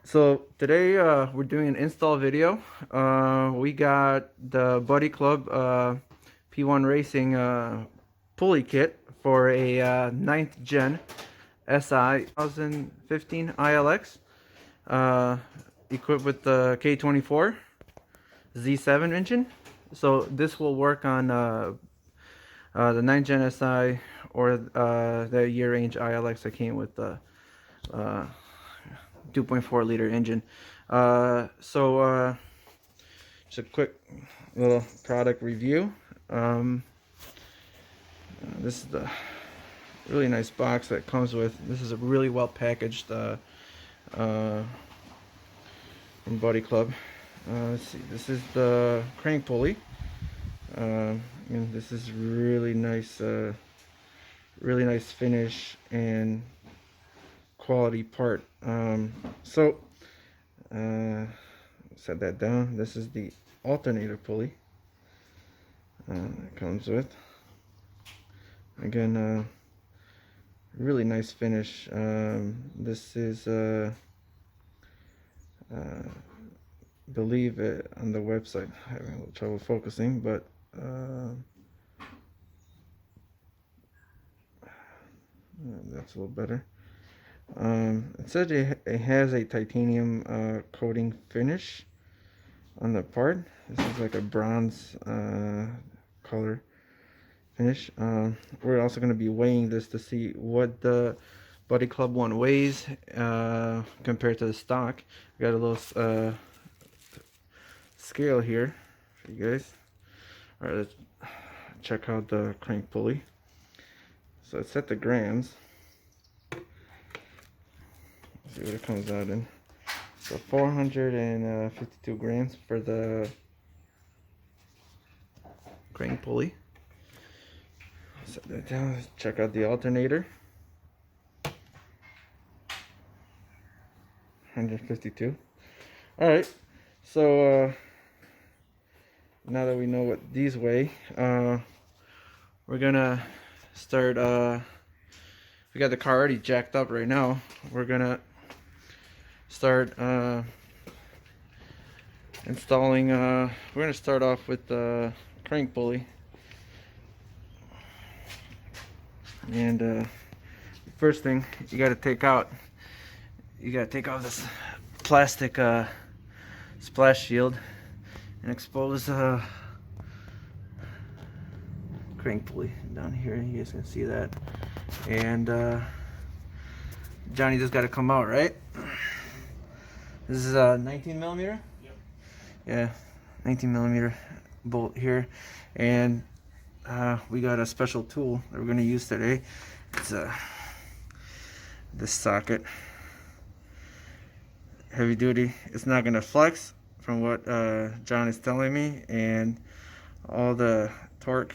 So today we're doing an install video. We got the Buddy Club P1 Racing pulley kit for a 9th gen SI 2015 ILX equipped with the K24 Z7 engine. So this will work on the 9th gen SI or the year range ILX that came with the 2.4 liter engine. Just a quick little product review. This is the really nice box that comes with. This is a really well packaged from Buddy Club. Let's see, this is the crank pulley, and this is really nice finish and quality part. Set that down. This is the alternator pulley it comes with. Again, really nice finish. This is believe it on the website. Having a little trouble focusing, but that's a little better. It says it has a titanium coating finish on the part. This is like a bronze color finish. We're also going to be weighing this to see what the Buddy Club one weighs compared to the stock. We got a little scale here for you guys. All right, let's check out the crank pulley. So it's set the grams. See what it comes out in. So 452 grams for the crank pulley. Set that down. Let's check out the alternator. 152. All right. So now that we know what these weigh, we're gonna start. We got the car already jacked up right now. We're gonna start installing. We're gonna start off with the crank pulley, and first thing you got to take out. You got to take off this plastic splash shield and expose crank pulley down here. You guys can see that. And Johnny just got to come out, right? This is a 19 millimeter. Yep. Yeah, 19 millimeter bolt here, and we got a special tool that we're going to use today. It's this socket. Heavy duty. It's not going to flex from what John is telling me, and all the torque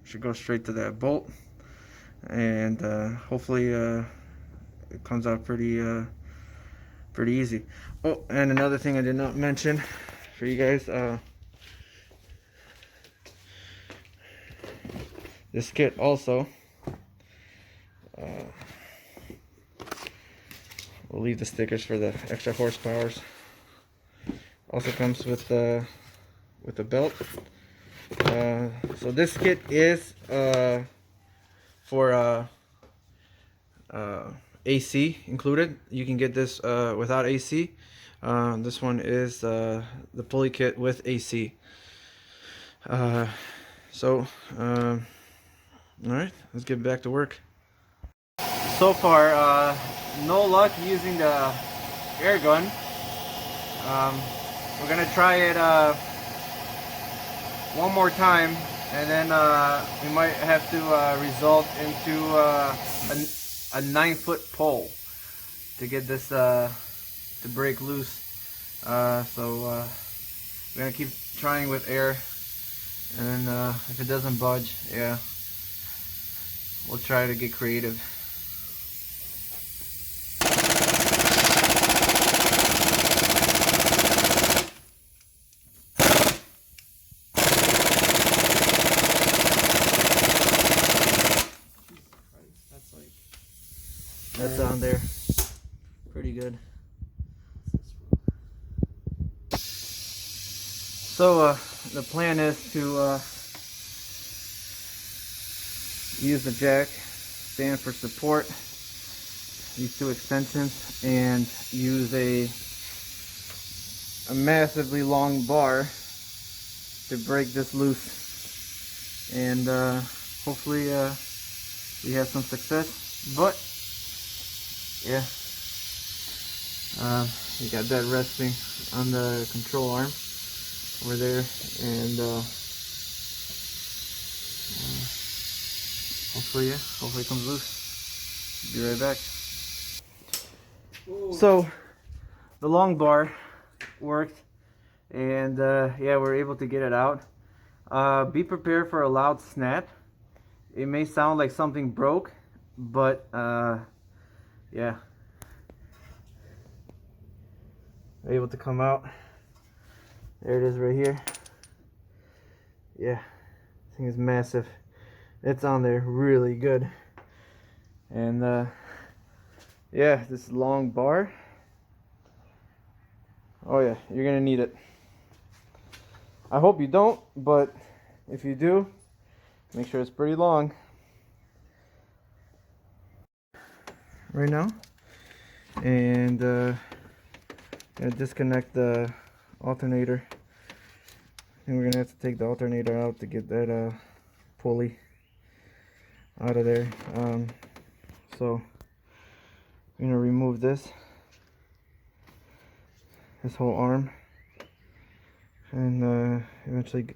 should go straight to that bolt, and hopefully it comes out pretty easy. Oh, and another thing I did not mention for you guys, this kit also, we'll leave the stickers for the extra horsepowers. Also comes with a belt. So this kit is for AC included. You can get this without AC. This one is the pulley kit with AC. All right, let's get back to work. So far, no luck using the air gun. We're gonna try it one more time, and then we might have to result into a 9-foot pole to get this to break loose. We're gonna keep trying with air, and then if it doesn't budge, yeah, we'll try to get creative. That's on there. Pretty good. So the plan is to use the jack stand for support, these two extensions, and use a massively long bar to break this loose, and hopefully we have some success. But yeah, we got that resting on the control arm over there, and hopefully it comes loose. Be right back. So the long bar worked, and yeah, we're able to get it out. Be prepared for a loud snap. It may sound like something broke, but yeah, we're able to come out. There it is right here. Yeah, this thing is massive. It's on there really good. And yeah, this long bar, oh yeah, you're gonna need it. I hope you don't, but if you do, make sure it's pretty long. Right now, and gonna disconnect the alternator, and we're gonna have to take the alternator out to get that pulley out of there. So I'm gonna remove this whole arm, and eventually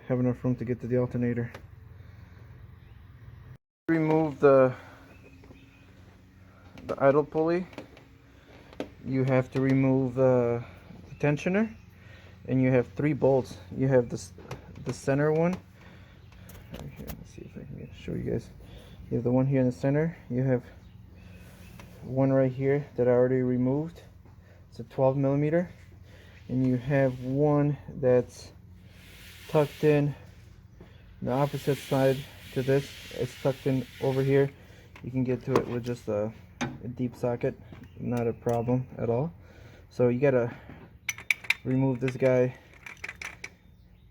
have enough room to get to the alternator. Remove the idle pulley. You have to remove the tensioner, and you have 3 bolts. You have the center one. Right here, let's see if I can show you guys. You have the one here in the center. You have one right here that I already removed. It's a 12 millimeter, and you have one that's tucked in the opposite side to this. It's tucked in over here. You can get to it with just a deep socket, not a problem at all. So you gotta remove this guy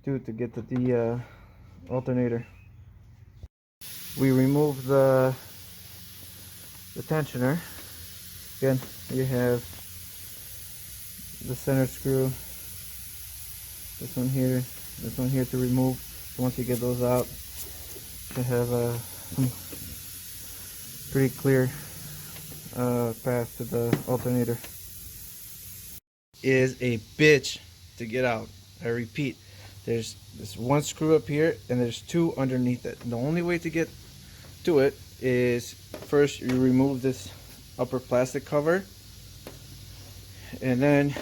to get to the alternator. We remove the tensioner. Again, you have the center screw, this one here to remove. So once you get those out, you have some pretty clear path to the alternator. Is a bitch to get out. I repeat, there's this one screw up here and there's 2 underneath it. The only way to get to it is first you remove this upper plastic cover, and then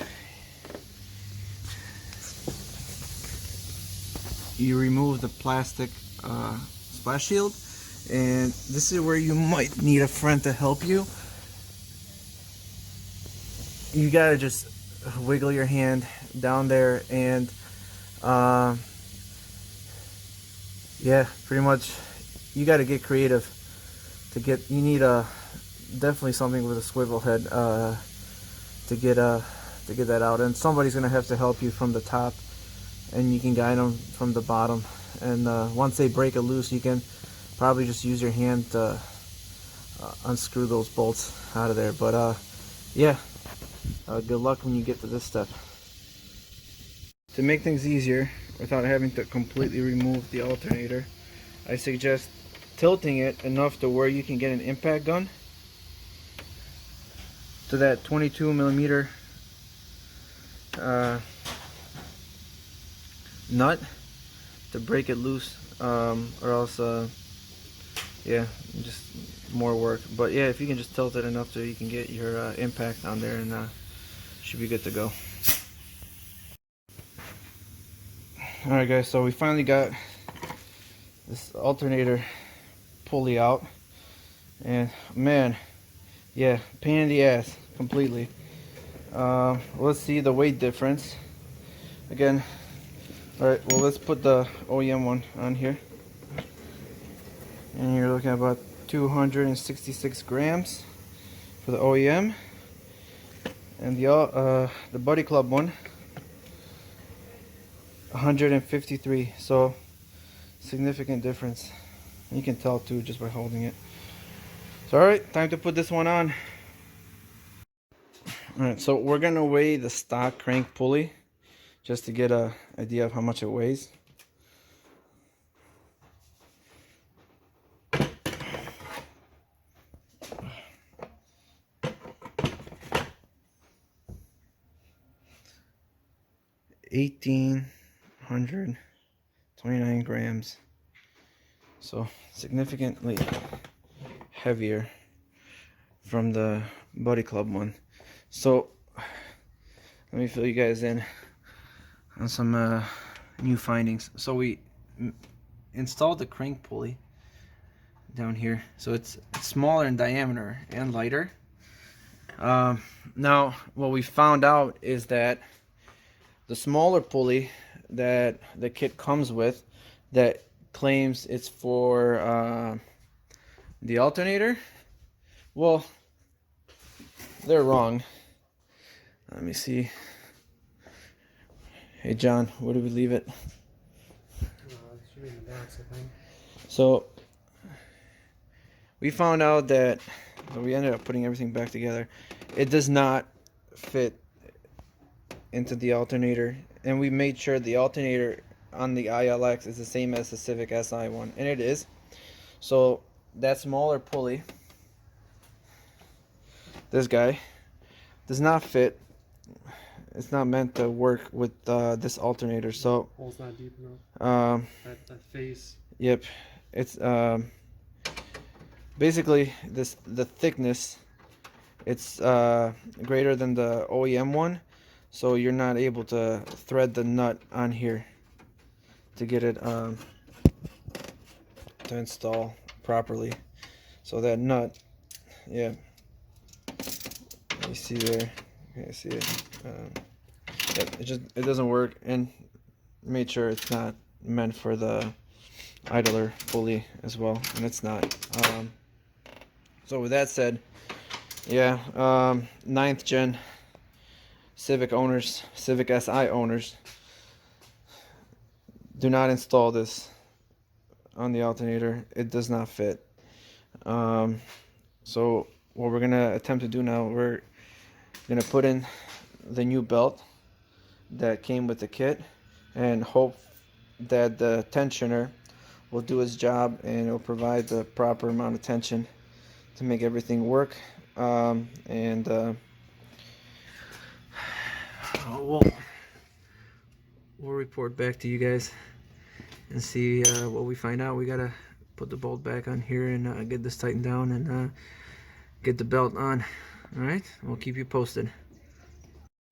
you remove the plastic splash shield, and this is where you might need a friend to help you. You gotta just wiggle your hand down there, and yeah, pretty much you gotta get creative to get. You need definitely something with a swivel head to get that out, and somebody's gonna have to help you from the top, and you can guide them from the bottom. And once they break it loose, you can probably just use your hand to unscrew those bolts out of there. But yeah, good luck when you get to this step. To make things easier without having to completely remove the alternator, I suggest tilting it enough to where you can get an impact gun to that 22 millimeter nut to break it loose, or else yeah, just more work. But yeah, if you can just tilt it enough so you can get your impact on there, and should be good to go. Alright guys, so we finally got this alternator pulley out, and man, yeah, pain in the ass completely. Let's see the weight difference again. Alright, well, let's put the OEM one on here, and you're looking at about 266 grams for the OEM, and the Buddy Club one, 153. So significant difference. You can tell too just by holding it. So alright, time to put this one on. Alright, so we're gonna weigh the stock crank pulley just to get a idea of how much it weighs. $1,829 grams. So significantly heavier from the Buddy Club one. So let me fill you guys in on some new findings. So we installed the crank pulley down here, so it's smaller in diameter and lighter. Now what we found out is that the smaller pulley that the kit comes with, that claims it's for the alternator, well, they're wrong. Let me see. Hey John, where do we leave it? It should be in the box, I think. So we found out that we ended up putting everything back together. It does not fit into the alternator, and we made sure the alternator on the ILX is the same as the Civic Si one, and it is. So that smaller pulley, this guy, does not fit. It's not meant to work with this alternator. So hole's not deep enough. That face. Yep, it's basically the thickness. It's greater than the OEM one, so you're not able to thread the nut on here to get it to install properly. So that nut, yeah, you see there, okay, see it. It doesn't work, and made sure it's not meant for the idler pulley as well, and it's not. So with that said, yeah, 9th gen Civic owners, Civic Si owners, do not install this on the alternator. It does not fit. So what we're gonna attempt to do now, we're gonna put in the new belt that came with the kit and hope that the tensioner will do its job and it'll provide the proper amount of tension to make everything work. We'll report back to you guys and see what we find out. We gotta put the bolt back on here and get this tightened down and get the belt on. All right, we'll keep you posted.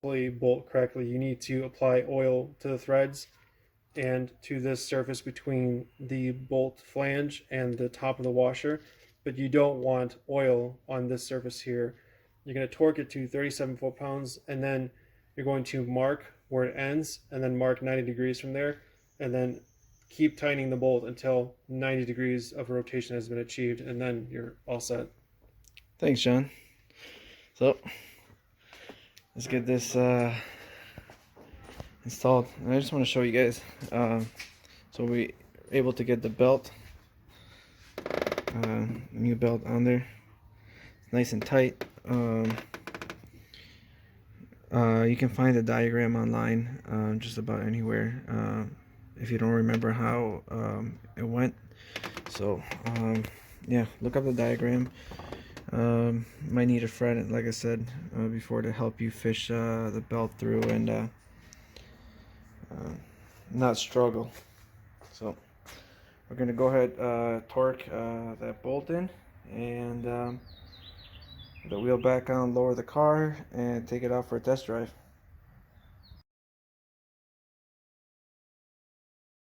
Bolt correctly, you need to apply oil to the threads and to this surface between the bolt flange and the top of the washer, but you don't want oil on this surface here. You're going to torque it to 37 foot-pounds, and then you're going to mark where it ends and then mark 90 degrees from there, and then keep tightening the bolt until 90 degrees of rotation has been achieved, and then you're all set. Thanks, John. So let's get this installed. And I just want to show you guys. So we were able to get the belt, new belt on there. It's nice and tight. You can find the diagram online, just about anywhere, if you don't remember how it went. So yeah, look up the diagram. Might need a friend, like I said before, to help you fish the belt through and not struggle. So we're gonna go ahead, torque that bolt in, and the wheel back on, lower the car, and take it out for a test drive.